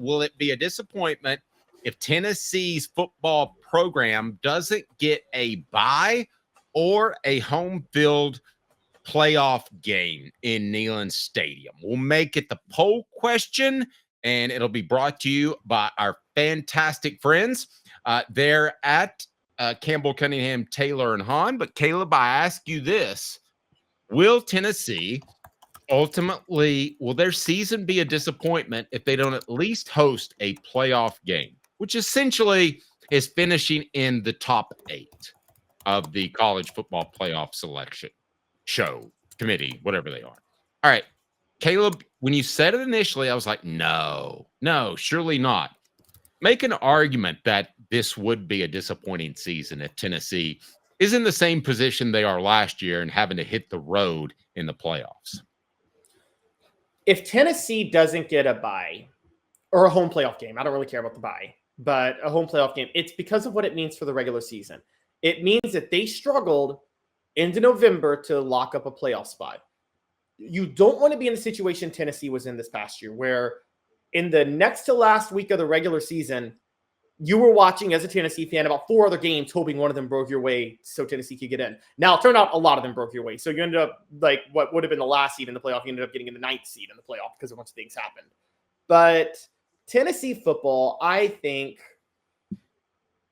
will it be a disappointment if Tennessee's football program doesn't get a bye or a home field playoff game in Neyland Stadium? We'll make it the poll question, and it'll be brought to you by our fantastic friends there at Campbell, Cunningham, Taylor, and Hahn. But Caleb, I ask you this: will Tennessee ultimately, will their season be a disappointment if they don't at least host a playoff game, which essentially is finishing in the top 8 of the college football playoff selection show committee, whatever they are? All right, Caleb, when you said it initially, I was like, no, surely not. Make an argument that this would be a disappointing season if Tennessee is in the same position they are last year and having to hit the road in the playoffs. If Tennessee doesn't get a bye or a home playoff game, I don't really care about the bye, but a home playoff game, it's because of what it means for the regular season. It means that they struggled into November to lock up a playoff spot. You don't want to be in the situation Tennessee was in this past year, where in the next to last week of the regular season, you were watching as a Tennessee fan about 4 other games, hoping one of them broke your way so Tennessee could get in. Now, it turned out a lot of them broke your way. So you ended up like what would have been the last seed in the playoff. You ended up getting in the 9th seed in the playoff because a bunch of things happened. But Tennessee football, I think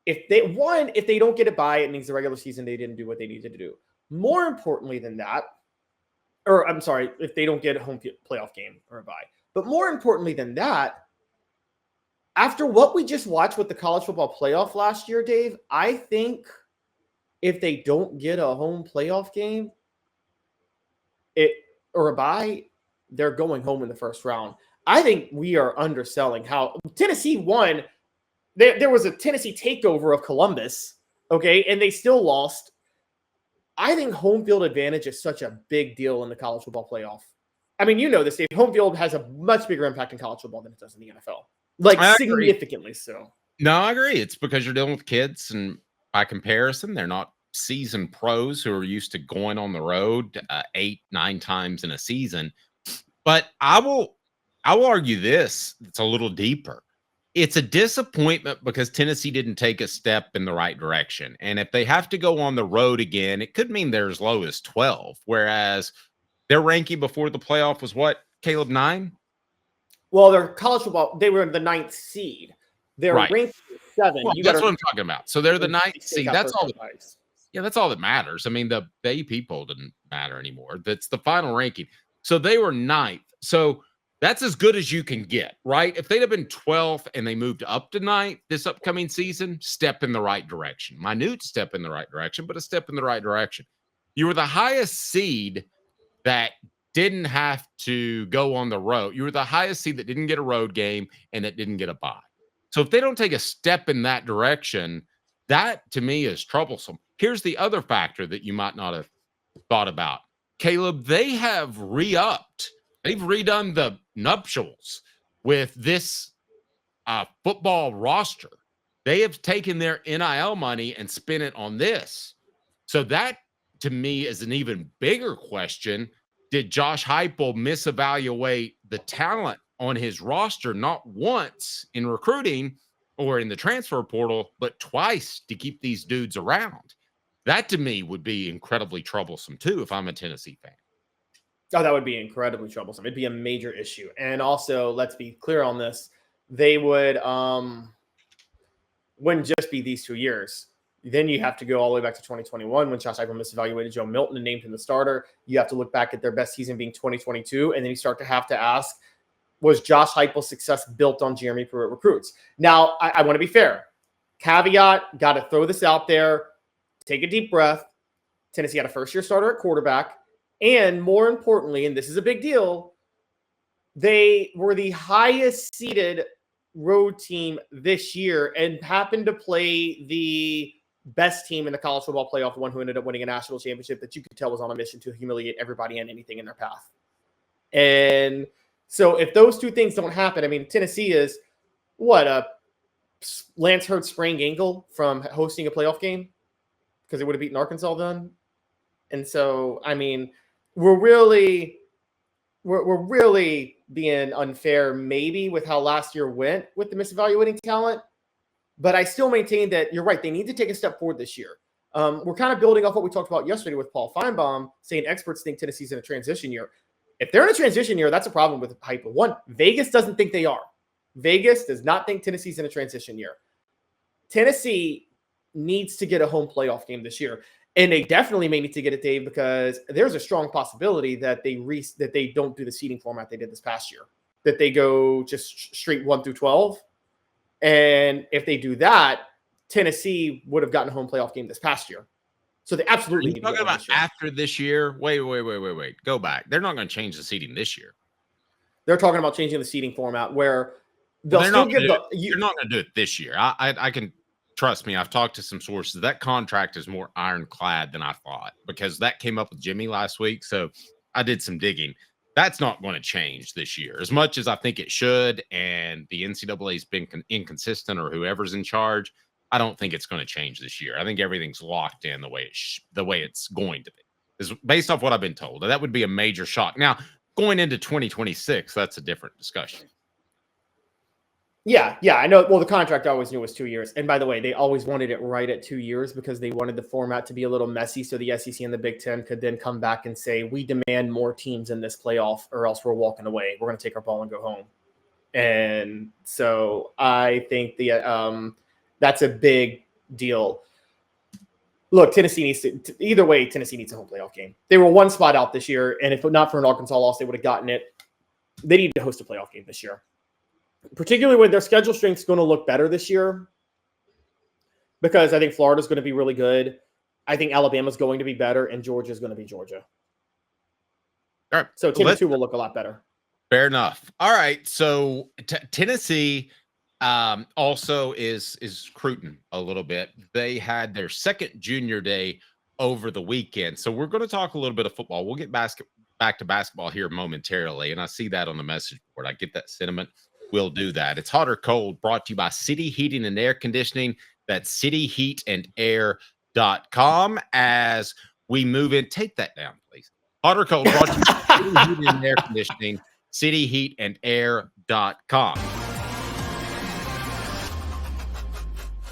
if they don't get a bye, it means the regular season they didn't do what they needed to do. More importantly than that, or I'm sorry, if they don't get a home playoff game or a bye. But more importantly than that, after what we just watched with the college football playoff last year, Dave, I think if they don't get a home playoff game or a bye, they're going home in the first round. I think we are underselling how Tennessee won. There was a Tennessee takeover of Columbus, okay, and they still lost. I think home field advantage is such a big deal in the college football playoff. I mean, you know this, Dave. Home field has a much bigger impact in college football than it does in the NFL. Like, significantly so. No, I agree. It's because you're dealing with kids, and by comparison, they're not seasoned pros who are used to going on the road 8-9 times in a season. But I will argue this. It's a little deeper. It's a disappointment because Tennessee didn't take a step in the right direction. And if they have to go on the road again, it could mean they're as low as 12, whereas their ranking before the playoff was what, Caleb, 9? Well, their college football, they were in the 9th seed. They're right. ranked 7. Well, that's what I'm talking about. So they're the 9th seed. That's all. That's all that matters. I mean, the AP poll didn't matter anymore. That's the final ranking. So they were 9th. So that's as good as you can get, right? If they'd have been 12th and they moved up to 9th this upcoming season, step in the right direction. Minute step in the right direction, but a step in the right direction. You were the highest seed that didn't have to go on the road. You were the highest seed that didn't get a road game and that didn't get a bye. So if they don't take a step in that direction, that to me is troublesome. Here's the other factor that you might not have thought about. Caleb, they have re-upped. They've redone the nuptials with this football roster. They have taken their NIL money and spent it on this. So that, to me, is an even bigger question. Did Josh Heupel misevaluate the talent on his roster not once in recruiting or in the transfer portal, but twice to keep these dudes around? That, to me, would be incredibly troublesome, too, if I'm a Tennessee fan. Oh, that would be incredibly troublesome. It'd be a major issue. And also, let's be clear on this. They wouldn't just be these 2 years. Then you have to go all the way back to 2021 when Josh Heupel misevaluated Joe Milton and named him the starter. You have to look back at their best season being 2022, and then you start to have to ask, was Josh Heupel's success built on Jeremy Pruitt recruits? Now, I want to be fair. Caveat, got to throw this out there. Take a deep breath. Tennessee had a first-year starter at quarterback. And more importantly, and this is a big deal, they were the highest seeded road team this year and happened to play the best team in the college football playoff, the one who ended up winning a national championship that you could tell was on a mission to humiliate everybody and anything in their path. And so if those two things don't happen, I mean, Tennessee is what, a Lance Hurd sprained ankle from hosting a playoff game because they would have beaten Arkansas then. And so, I mean, we're really we're really being unfair, maybe, with how last year went with the misevaluating talent. But I still maintain that you're right. They need to take a step forward this year. We're kind of building off what we talked about yesterday with Paul Feinbaum, saying experts think Tennessee's in a transition year. If they're in a transition year, that's a problem with hype. One, Vegas doesn't think they are. Vegas does not think Tennessee's in a transition year. Tennessee needs to get a home playoff game this year. And they definitely may need to get it, Dave, because there's a strong possibility that they don't do the seeding format they did this past year, that they go just straight 1 through 12. And if they do that, Tennessee would have gotten a home playoff game this past year. So they absolutely need to talking about after this year. Wait. Go back. They're not going to change the seeding this year. They're talking about changing the seeding format where they'll still give you're not going to do it this year. I can trust me. I've talked to some sources. That contract is more ironclad than I thought, because that came up with Jimmy last week. So I did some digging. That's not going to change this year as much as I think it should. And the NCAA has been inconsistent, or whoever's in charge. I don't think it's going to change this year. I think everything's locked in the way it's going to be. Is based off what I've been told. That would be a major shock. Now, going into 2026, that's a different discussion. Yeah, I know. Well, the contract I always knew was 2 years. And by the way, they always wanted it right at 2 years because they wanted the format to be a little messy so the SEC and the Big Ten could then come back and say, we demand more teams in this playoff or else we're walking away. We're going to take our ball and go home. And so I think that's a big deal. Look, Tennessee needs to – either way, Tennessee needs a home playoff game. They were one spot out this year, and if not for an Arkansas loss, they would have gotten it. They need to host a playoff game this year, particularly when their schedule strength is going to look better this year, because I think Florida's going to be really good. I think Alabama's going to be better, and Georgia's going to be Georgia. All right. So Tennessee will look a lot better. Fair enough. All right. So Tennessee also is recruiting a little bit. They had their second junior day over the weekend. So we're going to talk a little bit of football. We'll get back to basketball here momentarily. And I see that on the message board. I get that sentiment. We'll do that. It's Hot or Cold, brought to you by City Heating and Air Conditioning. That's cityheatandair.com. As we move in, take that down, please. Hot or Cold, brought to you by City Heating and Air Conditioning, cityheatandair.com.